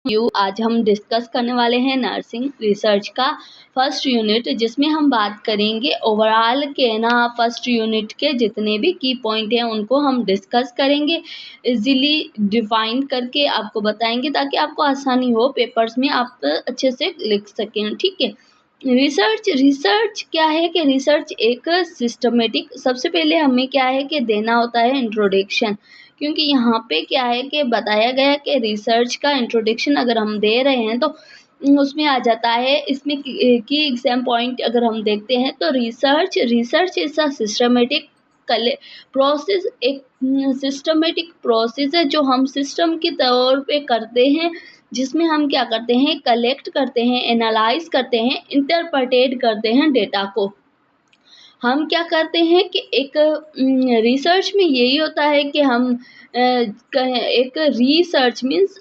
आज हम डिस्कस करने वाले हैं नर्सिंग रिसर्च का फर्स्ट यूनिट, जिसमें हम बात करेंगे ओवरऑल के फर्स्ट यूनिट के जितने भी की पॉइंट हैं उनको हम डिस्कस करेंगे, इजीली डिफाइन करके आपको बताएंगे ताकि आपको आसानी हो पेपर्स में आप अच्छे से लिख सकें। ठीक है, रिसर्च क्या है कि रिसर्च एक सिस्टमेटिक, सबसे पहले हमें क्या है कि देना होता है इंट्रोडक्शन, क्योंकि यहाँ पे क्या है कि बताया गया कि रिसर्च का इंट्रोडक्शन अगर हम दे रहे हैं तो उसमें आ जाता है। इसमें की एग्जाम पॉइंट अगर हम देखते हैं तो research is a systematic process, एक सिस्टमेटिक प्रोसेस है जो हम सिस्टम के तौर पे करते हैं, जिसमें हम क्या करते हैं, कलेक्ट करते हैं, एनालाइज करते हैं, इंटरप्रेटेट करते हैं डेटा को। हम क्या करते हैं कि एक रिसर्च में यही होता है कि हम एक रिसर्च मीन्स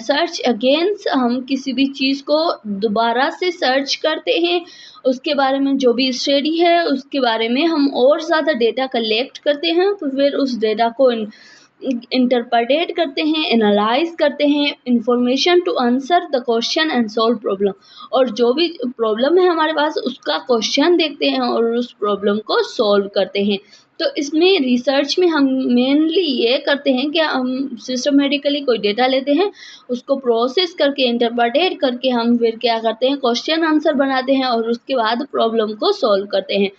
सर्च अगेंस्ट, हम किसी भी चीज़ को दोबारा से सर्च करते हैं, उसके बारे में जो भी स्टडी है उसके बारे में हम और ज़्यादा डेटा कलेक्ट करते हैं, तो फिर उस डेटा को इंटरप्रेट करते हैं, एनालाइज करते हैं information to answer the question and solve problem, और जो भी प्रॉब्लम है हमारे पास उसका क्वेश्चन देखते हैं और उस प्रॉब्लम को सॉल्व करते हैं। तो इसमें रिसर्च में हम मेनली ये करते हैं कि हम सिस्टमेटिकली कोई डेटा लेते हैं, उसको प्रोसेस करके इंटरप्रेट करके हम फिर क्या करते हैं, क्वेश्चन आंसर बनाते हैं और उसके बाद प्रॉब्लम को सॉल्व करते हैं।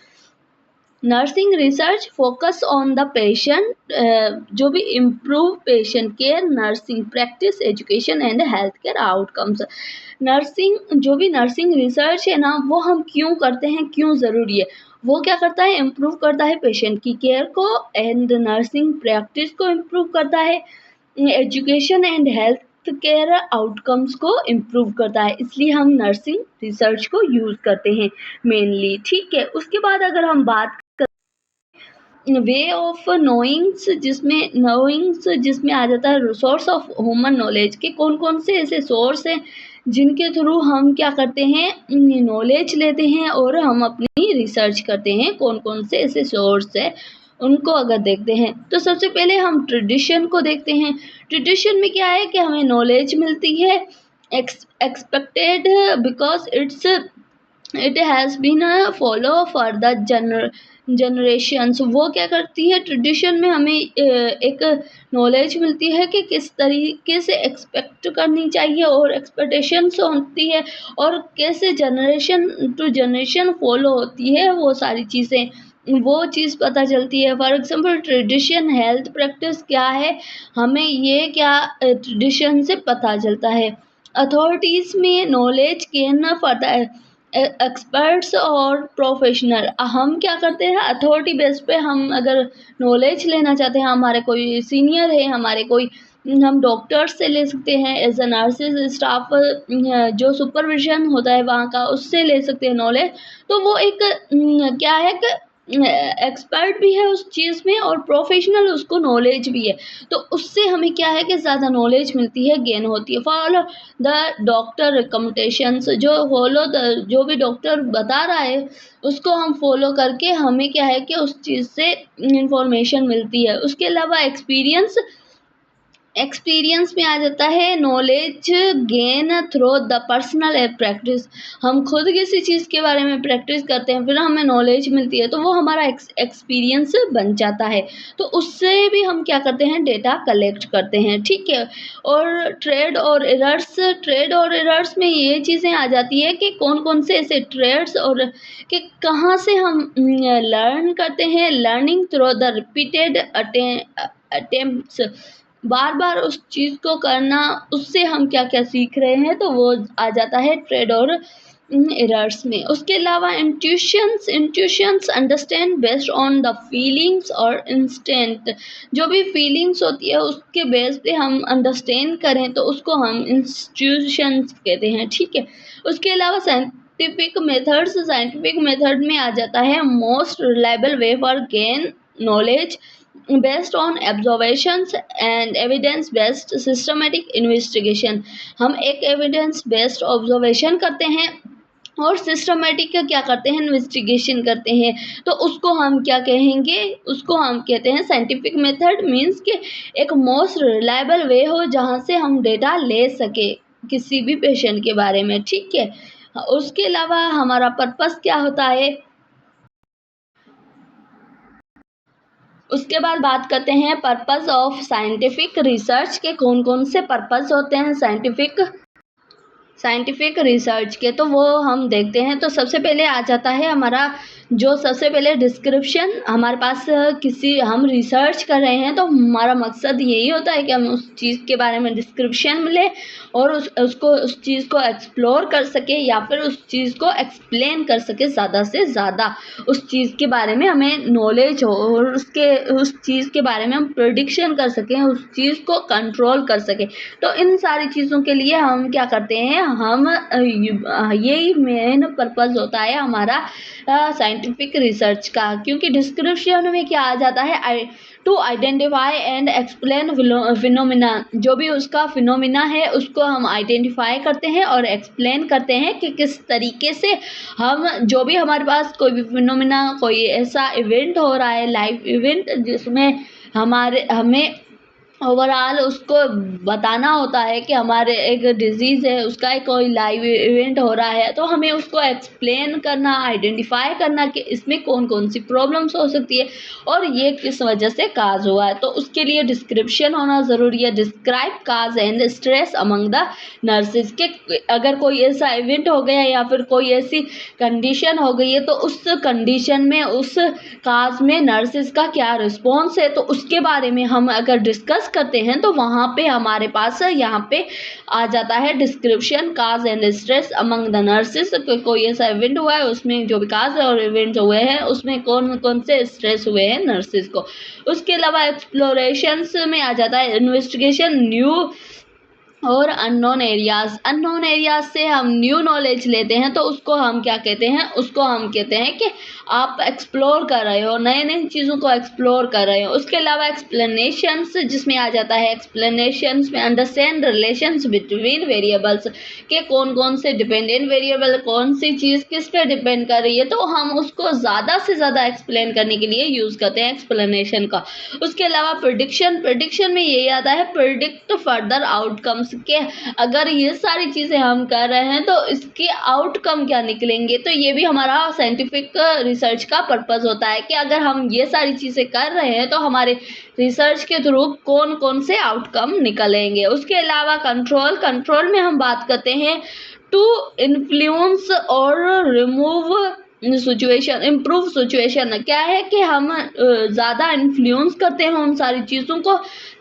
Nursing research focus on the patient, जो भी improve patient care, nursing practice, education and health care outcomes. जो भी नर्सिंग रिसर्च है ना, वो हम क्यों करते हैं, क्यों ज़रूरी है, वो क्या करता है, इम्प्रूव करता है पेशेंट की केयर को, एंड नर्सिंग प्रैक्टिस को इम्प्रूव करता है, education and health care outcomes को इम्प्रूव करता है, इसलिए हम नर्सिंग रिसर्च को यूज़ करते हैं मेनली। ठीक है, उसके बाद अगर हम बात वे ऑफ नोइंग्स, जिसमें आ जाता है सोर्स ऑफ ह्यूमन नॉलेज के कौन कौन से ऐसे सोर्स हैं जिनके थ्रू हम क्या करते हैं, नॉलेज लेते हैं और हम अपनी रिसर्च करते हैं, कौन कौन से ऐसे सोर्स है उनको अगर देखते हैं तो सबसे पहले हम ट्रेडिशन को देखते हैं। ट्रेडिशन में क्या है कि हमें नॉलेज मिलती है expected because it has been follow for the generations. वो क्या करती है, ट्रेडिशन में हमें एक नॉलेज मिलती है कि किस तरीके से एक्सपेक्ट करनी चाहिए और एक्सपेक्टेशंस होती है और कैसे जनरेशन टू जनरेशन फॉलो होती है, वो सारी चीज़ें वो चीज़ पता चलती है। For example tradition health practice क्या है, हमें ये क्या ट्रेडिशन से पता चलता है। अथॉरिटीज़ में knowledge gain for the experts और प्रोफेशनल, हम क्या करते हैं, अथॉरिटी बेस पे हम अगर नॉलेज लेना चाहते हैं, हमारे कोई सीनियर है, हमारे कोई, हम डॉक्टर्स से ले सकते हैं, एज अ नर्सिस स्टाफ जो सुपरविजन होता है वहाँ का, उससे ले सकते हैं नॉलेज। तो वो एक क्या है कि एक्सपर्ट भी है उस चीज़ में और प्रोफेशनल उसको नॉलेज भी है, तो उससे हमें क्या है कि ज़्यादा नॉलेज मिलती है, गेन होती है। फॉलो द डॉक्टर रिकमेंडेशंस, जो भी डॉक्टर बता रहा है उसको हम फॉलो करके हमें क्या है कि उस चीज़ से इंफॉर्मेशन मिलती है। उसके अलावा एक्सपीरियंस में आ जाता है knowledge gain through the personal practice, हम खुद किसी चीज़ के बारे में प्रैक्टिस करते हैं फिर हमें नॉलेज मिलती है, तो वो हमारा एक्सपीरियंस बन जाता है, तो उससे भी हम क्या करते हैं, डेटा कलेक्ट करते हैं। ठीक है, और ट्रेड और एरर्स में ये चीज़ें आ जाती है कि कौन कौन से ऐसे ट्रेड्स और कि कहाँ से हम लर्न करते हैं, learning through the repeated attempts, बार बार उस चीज़ को करना, उससे हम क्या क्या सीख रहे हैं, तो वो आ जाता है ट्रेड और एरर्स में। उसके अलावा intuitions understand based on the feelings और इंस्टेंट, जो भी फीलिंग्स होती है उसके बेस पे हम अंडरस्टैंड करें तो उसको हम इंस्टीट्यूशंस कहते हैं। ठीक है, उसके अलावा साइंटिफिक मेथड में आ जाता है most reliable way for gain knowledge based on observations and evidence based systematic investigation, हम एक एविडेंस बेस्ड ऑब्जर्वेशन करते हैं और सिस्टमेटिक का क्या करते हैं, इन्वेस्टिगेशन करते हैं, तो उसको हम क्या कहेंगे, उसको हम कहते हैं साइंटिफिक मेथड, मीन्स कि एक मोस्ट रिलायबल वे हो जहाँ से हम डेटा ले सके। किसी भी पेशेंट के बारे में, ठीक है। उसके अलावा हमारा पर्पस क्या होता है, उसके बाद बात करते हैं पर्पस ऑफ साइंटिफिक रिसर्च के कौन कौन से पर्पस होते हैं साइंटिफिक रिसर्च के, तो वो हम देखते हैं। तो सबसे पहले आ जाता है हमारा जो सबसे पहले डिस्क्रिप्शन, हमारे पास किसी हम रिसर्च कर रहे हैं तो हमारा मकसद यही होता है कि हम उस चीज़ के बारे में डिस्क्रिप्शन मिले और उस चीज़ को एक्सप्लोर कर सके या फिर उस चीज़ को एक्सप्लेन कर सके, ज़्यादा से ज़्यादा उस चीज़ के बारे में हमें नॉलेज हो और उस चीज़ के बारे में हम प्रेडिक्शन कर सकें, उस चीज़ को कंट्रोल कर सकें। तो इन सारी चीज़ों के लिए हम क्या करते हैं, हम यही मेन पर्पस होता है हमारा साइंटिफिक रिसर्च का, क्योंकि डिस्क्रिप्शन में क्या आ जाता है, to identify and explain phenomena, जो भी उसका फिनोमिना है उसको हम आइडेंटिफाई करते हैं और एक्सप्लेन करते हैं कि किस तरीके से हम जो भी हमारे पास कोई भी फिनोमिना, कोई ऐसा इवेंट हो रहा है, लाइव इवेंट, जिसमें हमें ओवरऑल उसको बताना होता है कि हमारे एक डिजीज़ है, उसका एक कोई लाइव इवेंट हो रहा है, तो हमें उसको एक्सप्लेन करना, आइडेंटिफाई करना कि इसमें कौन कौन सी प्रॉब्लम्स हो सकती है और ये किस वजह से काज हुआ है। तो उसके लिए डिस्क्रिप्शन होना ज़रूरी है। Describe cause and stress among the nurses के, अगर कोई ऐसा इवेंट हो गया या फिर कोई ऐसी कंडीशन हो गई है तो उस कंडीशन में, उस काज में नर्सेज का क्या रिस्पॉन्स है, तो उसके बारे में हम अगर डिस्कस करते हैं तो वहाँ पे हमारे पास यहाँ पे आ जाता है description cause and stress among the nurses. कोई ऐसा इवेंट हुआ है उसमें जो भी काज और इवेंट हुए हैं उसमें कौन कौन से स्ट्रेस हुए हैं नर्सेस को। उसके अलावा एक्सप्लोरेशंस में आ जाता है इन्वेस्टिगेशन न्यू और अननोन एरियाज से हम न्यू नॉलेज लेते हैं, तो उसको हम क्या कहते हैं, उसको हम कहते हैं कि आप एक्सप्लोर कर रहे हो, नए नई चीज़ों को एक्सप्लोर कर रहे हो। उसके अलावा एक्सप्लेनेशंस, जिसमें आ जाता है एक्सप्लेनेशंस में अंडरस्टैंड रिलेशंस बिटवीन वेरिएबल्स के कौन कौन से डिपेंडेंट वेरिएबल, कौन सी चीज़ किस पे डिपेंड कर रही है, तो हम उसको ज़्यादा से ज़्यादा एक्सप्लेन करने के लिए यूज़ करते हैं एक्सप्लेनेशन का। उसके अलावा प्रिडिक्शन में यही आता है प्रिडिक्ट फर्दर आउटकम्स के, अगर ये सारी चीज़ें हम कर रहे हैं तो इसके आउटकम क्या निकलेंगे। तो ये भी हमारा साइंटिफिक रिसर्च का पर्पस होता है कि अगर हम ये सारी चीज़ें कर रहे हैं तो हमारे रिसर्च के थ्रू कौन कौन से आउटकम निकलेंगे। उसके अलावा कंट्रोल में हम बात करते हैं टू इन्फ्लुएंस और रिमूव सिचुएशन, इम्प्रूव सिचुएशन। क्या है कि हम ज़्यादा इन्फ्लुएंस करते हैं, उन सारी चीज़ों को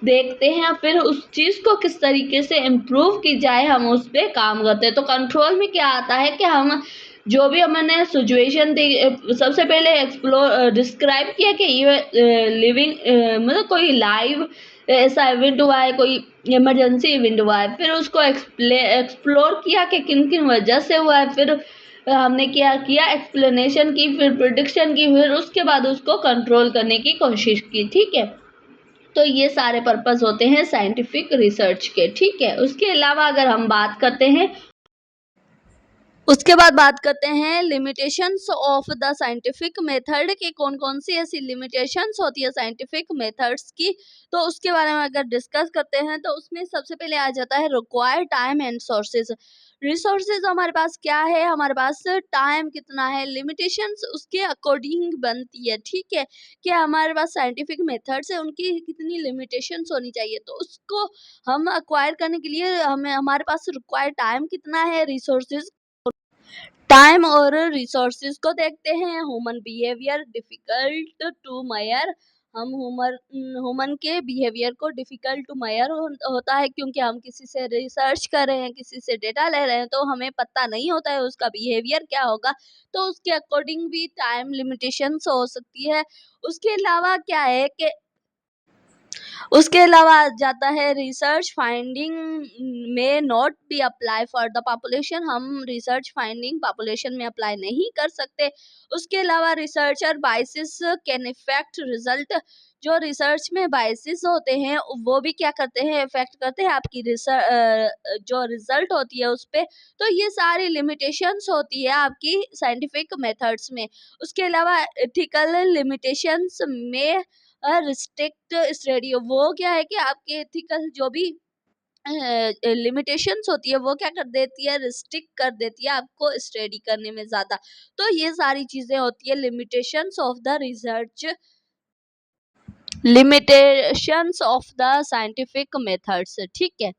देखते हैं, फिर उस चीज़ को किस तरीके से इम्प्रूव की जाए हम उस पर काम करते हैं। तो कंट्रोल में क्या आता है कि हम जो भी हमने सिचुएशन दी, सबसे पहले डिस्क्राइब किया कि ये लिविंग मतलब कोई लाइव ऐसा इवेंट हुआ है, कोई इमरजेंसी इवेंट हुआ है, फिर उसको एक्सप्लोर किया कि किन किन वजह से हुआ है, फिर हमने क्या किया, एक्सप्लेनेशन की, फिर प्रिडिक्शन की, फिर उसके बाद उसको कंट्रोल करने की कोशिश की, ठीक है। तो ये सारे पर्पस होते हैं साइंटिफिक रिसर्च के, ठीक है। उसके अलावा अगर हम बात करते हैं, उसके बाद बात करते हैं limitations of the scientific method के, कौन कौन सी ऐसी लिमिटेशंस होती है साइंटिफिक मेथड्स की, तो उसके बारे में अगर डिस्कस करते हैं तो उसमें सबसे पहले आ जाता है required time and sources. Resources हमारे पास क्या है, हमारे पास टाइम कितना है, लिमिटेशंस उसके अकॉर्डिंग बनती है, ठीक है। कि हमारे पास साइंटिफिक मेथड्स है उनकी कितनी लिमिटेशंस होनी चाहिए, तो उसको हम अक्वायर करने के लिए हमें हमारे पास रिक्वायर्ड टाइम कितना है, रिसोर्सेज टाइम और रिसोर्सेज को देखते हैं। Human behaviour difficult to measure, हम ह्यूमन के बिहेवियर को डिफिकल्ट टू मेजर होता है, क्योंकि हम किसी से रिसर्च कर रहे हैं, किसी से डेटा ले रहे हैं, तो हमें पता नहीं होता है उसका बिहेवियर क्या होगा, तो उसके अकॉर्डिंग भी टाइम लिमिटेशंस हो सकती है। उसके अलावा क्या है कि उसके अलावा आ जाता है रिसर्च फाइंडिंग में not be apply for the population, हम रिसर्च फाइंडिंग पॉपुलेशन में अप्लाई नहीं कर सकते। उसके अलावा researcher biases can effect result, जो रिसर्च में बाइसिस होते हैं वो भी क्या करते हैं, इफेक्ट करते हैं आपकी रिसर्च जो रिजल्ट होती है उस पर। तो ये सारी लिमिटेशंस होती है आपकी साइंटिफिक मेथड्स में। उसके अलावा एथिकल लिमिटेशंस में रिस्ट्रिक्ट स्टडी, वो क्या है कि आपके एथिकल जो भी लिमिटेशंस होती है वो क्या कर देती है, रिस्ट्रिक्ट कर देती है आपको स्टडी करने में ज़्यादा। तो ये सारी चीज़ें होती है limitations of the research, limitations of the scientific methods, ठीक है।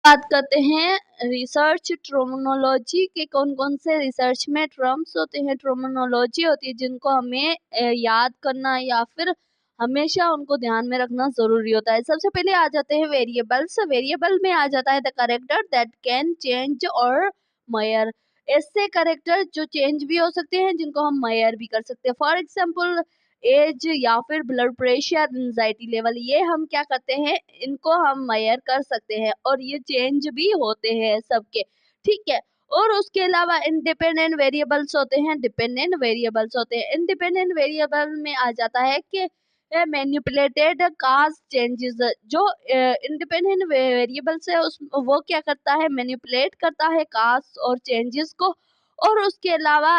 बात करते हैं रिसर्च टर्मिनोलॉजी के, कौन कौन से रिसर्च में टर्म्स होते हैं, टर्मिनोलॉजी होती है जिनको हमें याद करना या फिर हमेशा उनको ध्यान में रखना जरूरी होता है। सबसे पहले आ जाते हैं वेरिएबल्स। वेरिएबल में आ जाता है the character that can change और मेयर। ऐसे कैरेक्टर जो चेंज भी हो सकते हैं, जिनको हम मेयर भी कर सकते हैं। फॉर एग्जाम्पल एज या फिर ब्लड प्रेशर, एंजाइटी लेवल, ये हम क्या करते हैं, इनको हम मेयर कर सकते हैं और ये चेंज भी होते हैं सबके, ठीक है। और उसके अलावा इंडिपेंडेंट वेरिएबल्स होते हैं, डिपेंडेंट वेरिएबल्स होते हैं। इंडिपेंडेंट वेरिएबल में आ जाता है कि मैनिपुलेटेड काज चेंजेस। जो इंडिपेंडेंट वेरिएबल्स है उस वो क्या करता है, मैनिपुलेट करता है काज और चेंजेस को। और उसके अलावा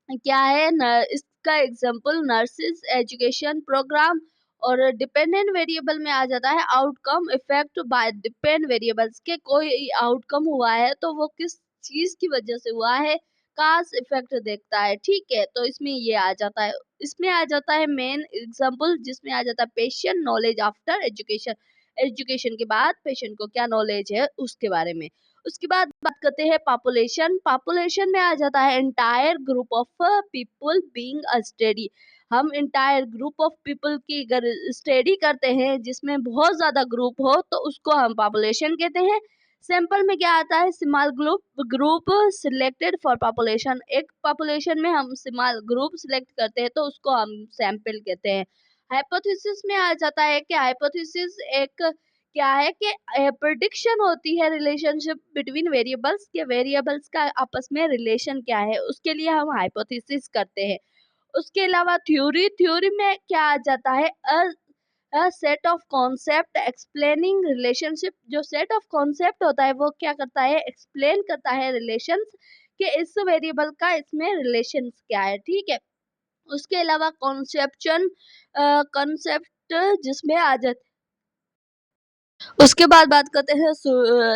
क्या है इसका एग्जाम्पल नर्सिस एजुकेशन प्रोग्राम। और डिपेंडेंट वेरिएबल में आ जाता है outcome effect bye depend variables के, कोई आउटकम हुआ है तो वो किस चीज की वजह से हुआ है, काज इफेक्ट देखता है, ठीक है। तो इसमें ये आ जाता है, इसमें आ जाता है मेन एग्जाम्पल जिसमें आ जाता है patient knowledge after education. Education के बाद पेशेंट को क्या नॉलेज है उसके बारे में। उसके बाद बात करते हैं पॉपुलेशन। पॉपुलेशन में आ जाता है entire group of people being a study. हम एंटायर ग्रुप ऑफ पीपल की अगर स्टडी करते हैं जिसमें बहुत ज्यादा ग्रुप हो तो उसको हम पॉपुलेशन कहते हैं। सैंपल में क्या आता है, small group group selected for population. एक पॉपुलेशन में हम स्मॉल ग्रुप सिलेक्ट करते हैं तो उसको हम सैंपल कहते हैं। हाइपोथेसिस में आ जाता है कि हाइपोथेसिस एक क्या है कि प्रिडिक्शन होती है रिलेशनशिप बिटवीन वेरिएबल्स के, वेरिएबल्स का आपस में रिलेशन क्या है उसके लिए हम हाइपोथेसिस करते हैं। उसके अलावा थ्योरी, थ्योरी में क्या आ जाता है, a set of concept explaining relationship. जो सेट ऑफ कॉन्सेप्ट होता है वो क्या करता है, एक्सप्लेन करता है रिलेशंस कि इस वेरिएबल का इसमें रिलेशन क्या है, ठीक है। उसके अलावा कॉन्सेप्शन, कॉन्सेप्ट जिसमें आ जाता, उसके बाद बात करते हैं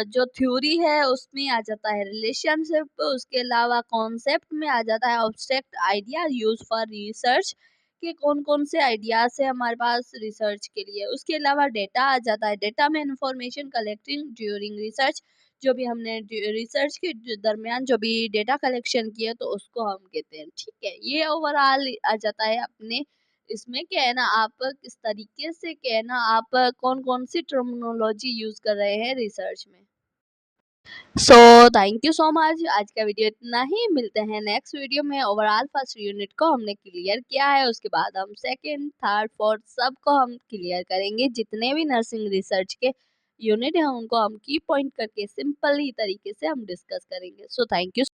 जो थ्योरी है उसमें आ जाता है रिलेशनशिप। उसके अलावा कॉन्सेप्ट में आ जाता है obstruct idea use for research, कि कौन कौन से आइडियाज है हमारे पास रिसर्च के लिए। उसके अलावा डेटा आ जाता है, डेटा में इंफॉर्मेशन कलेक्टिंग ड्यूरिंग रिसर्च। जो भी हमने रिसर्च के दरमियान जो भी डेटा कलेक्शन किया तो उसको हम कहते हैं, ठीक है। ये ओवरऑल आ जाता है अपने इसमें, क्या है ना, आप किस तरीके से, क्या है ना, आप कौन कौन सी टर्मिनोलॉजी यूज कर रहे हैं रिसर्च में। So thank you so much. आज का वीडियो इतना ही, मिलते हैं नेक्स्ट वीडियो में। ओवरऑल फर्स्ट यूनिट को हमने क्लियर किया है, उसके बाद हम सेकंड थर्ड फोर्थ सबको हम क्लियर करेंगे। जितने भी नर्सिंग रिसर्च के यूनिट हैं उनको हम की पॉइंट करके सिंपल ही तरीके से हम डिस्कस करेंगे। So thank you.